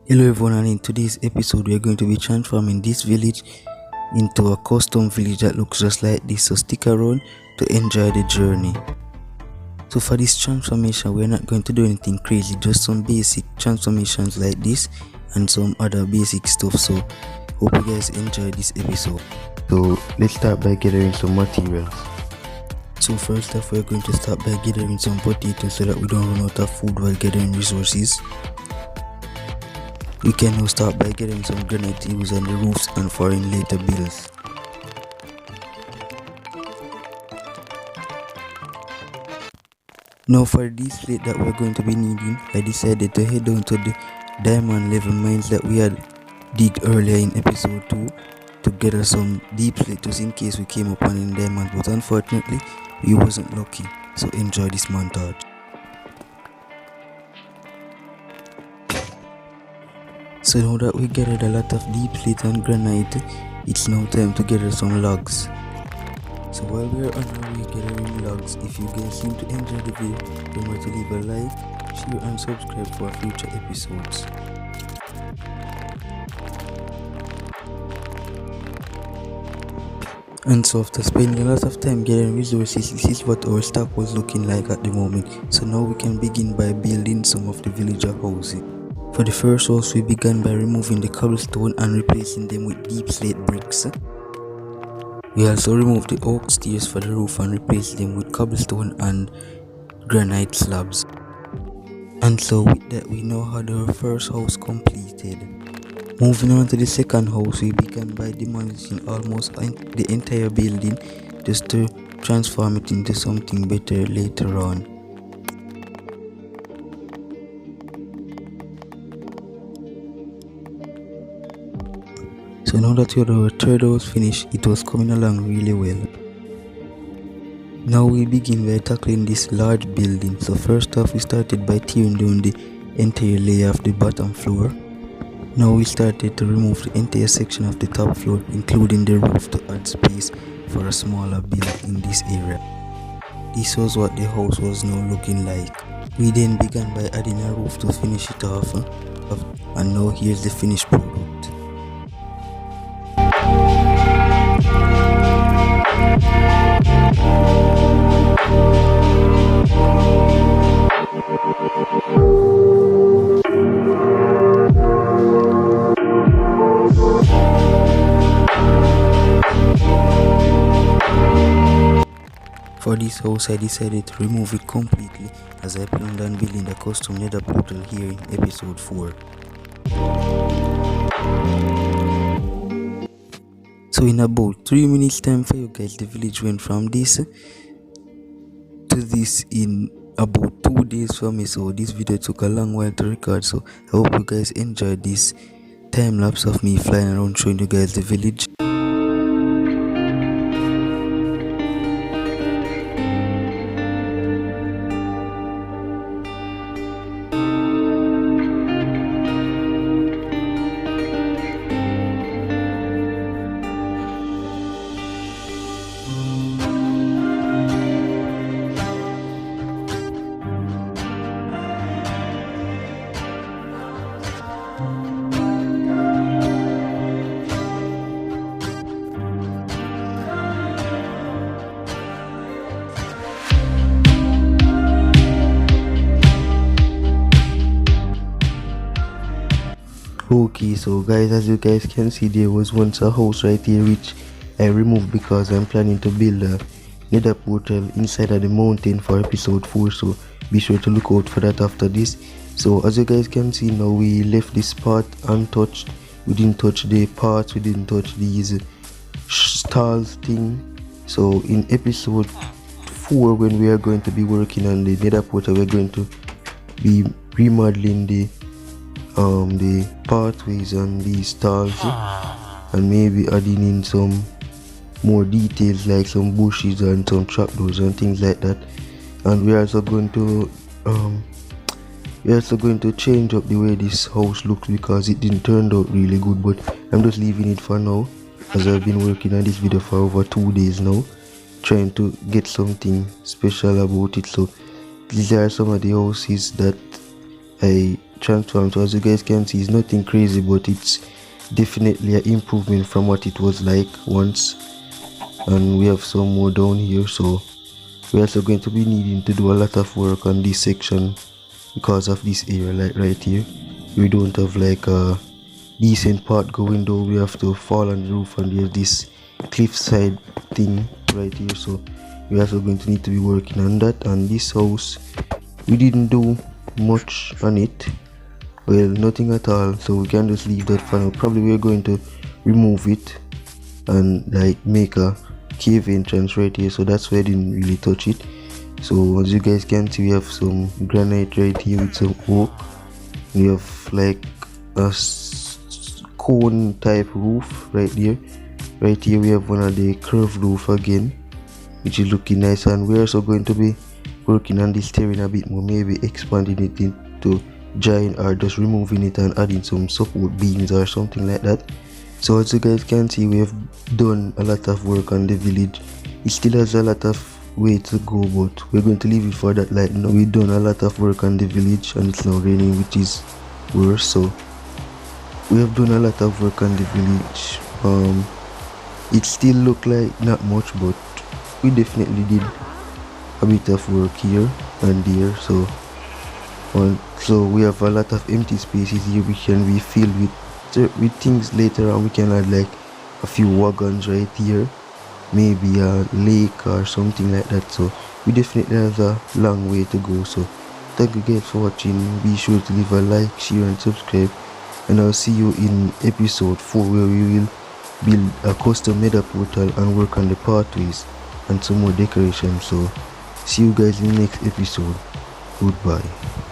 Hello everyone, and in today's episode we are going to be transforming this village into a custom village that looks just like this, so stick around to enjoy the journey. So for this transformation we are not going to do anything crazy, just some basic transformations like this and some other basic stuff. So hope you guys enjoy this episode. So let's start by gathering some materials. So first off we are going to start by gathering some potatoes so that we don't run out of food while gathering resources. We can now start by getting some granite to use on the roofs and for in later builds. Now for this slate that we're going to be needing, I decided to head down to the diamond level mines that we had digged earlier in episode 2 to gather some deep slate just in case we came upon in diamond, but unfortunately we wasn't lucky, so enjoy this montage. So now that we gathered a lot of deep slate and granite, it's now time to gather some logs. So while we are on our way gathering logs, if you guys seem to enjoy the video, remember to leave a like, share and subscribe for future episodes. And so after spending a lot of time gathering resources, this is what our stock was looking like at the moment. So now we can begin by building some of the villager houses. For the first house, we began by removing the cobblestone and replacing them with deep slate bricks. We also removed the oak stairs for the roof and replaced them with cobblestone and granite slabs. And so with that, we now had our first house completed. Moving on to the second house, we began by demolishing almost the entire building just to transform it into something better later on. So now that we had our third house finished, it was coming along really well. Now we begin by tackling this large building. So first off we started by tearing down the entire layer of the bottom floor. Now we started to remove the entire section of the top floor, including the roof, to add space for a smaller build in this area. This was what the house was now looking like. We then began by adding a roof to finish it off, and now here's the finished product. For this house I decided to remove it completely as I planned on building the custom nether portal here in episode 4. So in about 3 minutes time for you guys, the village went from this to this in about 2 days for me. So this video took a long while to record, so I hope you guys enjoyed this time lapse of me flying around showing you guys the village. Okay, so guys, as you guys can see, there was once a house right here which I removed because I'm planning to build a nether portal inside of the mountain for episode 4, so be sure to look out for that after this. So as you guys can see now, we left this part untouched. We didn't touch the parts, we didn't touch these stalls thing. So in episode 4, when we are going to be working on the nether portal, we're going to be remodeling the pathways and these stalls, and maybe adding in some more details like some bushes and some trapdoors and things like that. And we're also going to change up the way this house looks because it didn't turn out really good, but I'm just leaving it for now as I've been working on this video for over 2 days now, trying to get something special about it. So these are some of the houses that I transformed. So as you guys can see, it's nothing crazy, but it's definitely an improvement from what it was like once. And we have some more down here, so we're also going to be needing to do a lot of work on this section because of this area. Like right here, we don't have like a decent part going down. We have to fall on the roof, and there's this cliffside thing right here, so we're also going to need to be working on that. And this house, we didn't do much on it, well, nothing at all, so we can just leave that for now. Probably we're going to remove it and like make a cave entrance right here, so that's why I didn't really touch it. So as you guys can see, we have some granite right here with some oak. We have like a cone type roof right here. Right here we have one of the curved roof again, which is looking nice. And we're also going to be working on this terrain a bit more, maybe expanding it into giant, or just removing it and adding some support beams or something like that. So as you guys can see, we have done a lot of work on the village. It still has a lot of way to go, but we're going to leave it for that. Like, you know, we've done a lot of work on the village, and it's now raining, which is worse. So we have done a lot of work on the village. It still look like not much, but we definitely did a bit of work here and there. So we have a lot of empty spaces here. We can be filled with things later on. We can add like a few wagons right here, maybe a lake or something like that. So we definitely have a long way to go. So thank you guys for watching. Be sure to leave a like, share and subscribe, and I'll see you in episode 4, where we will build a custom nether portal and work on the pathways and some more decorations. So see you guys in the next episode. Goodbye.